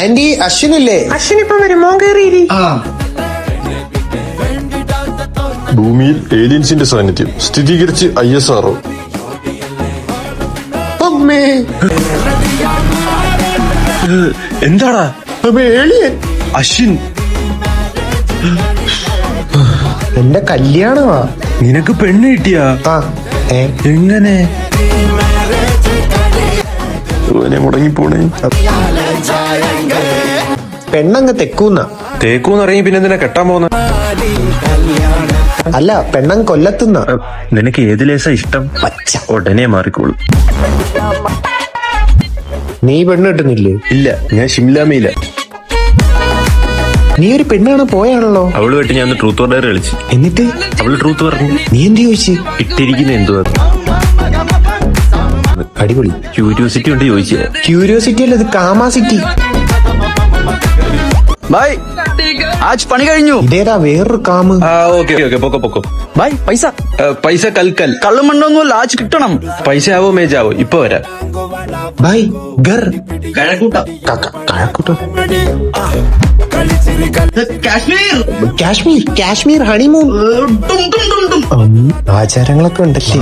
Anti അശ്വിനല്ലേ? Ashwin ഇപ്പൊ വരും, മോൻ കയറിയിരി. ഭൂമിയിൽ ഏലിയൻസിന്റെ സാന്നിധ്യം സ്ഥിരീകരിച്ച് ISRO. അമ്മേ എന്താടാ ഏലിയൻ? അശ്വിൻ, എന്റെ കല്യാണമാ. നിനക്ക് പെണ്ണ് കിട്ടിയാ? ആ എങ്ങനെ? മുടങ്ങിപ്പോണേ. പെണ്ണങ്ങ് തെക്കൂന്ന. തേക്കൂന്ന് ഇറങ്ങി പിന്നെ എന്തിനാ കെട്ടാൻ പോകുന്ന? അല്ല, പെണ്ണങ്ങ് കൊല്ലത്തുന്ന. നിനക്ക് ഏത് ലേസാ ഇഷ്ടം? പച്ച. ഉടനെ മാറിക്കോളും. നീ പെണ്ണ് കിട്ടുന്നില്ലേ? ഇല്ല, ഞാൻ ഷിംലാമയില. നീ ഒരു പെണ്ണാണ് പോയാണല്ലോ. അവള് വെട്ടി ഞാൻ ട്രൂത്ത് ഓർ ഡെയർ കളിച്ചു. എന്നിട്ട് അവള് ട്രൂത്ത് പറഞ്ഞു. നീ എന്ത് ചോദിച്ചു? ഇട്ടിരിക്കുന്ന എന്തുവാ? അടിപൊളി. ക്യൂരിയോസിറ്റി കൊണ്ട് ചോദിച്ചേ. ക്യൂരിയോസിറ്റി അല്ല, ഇത് കാമാസിറ്റി. ഭായ് ആജ് പണി കഴിഞ്ഞു. ഇതേതാ വേറൊരു കാമ്? ഓക്കെ പൊക്കോ. ഭായ് പൈസ പൈസ കൽക്കൽ. കള്ളും മണ്ണൊന്നുമല്ല, ആജ് കിട്ടണം. പൈസ ആവോ മേജാവോ? ഇപ്പൊ വരാം. ബൈ ഗർ കഴക്കൂട്ടം കഴക്കൂട്ടം. കാശ്മീർ കാശ്മീർ ഹണിമൂൺ. ആചാരങ്ങളൊക്കെ ഉണ്ടല്ലേ.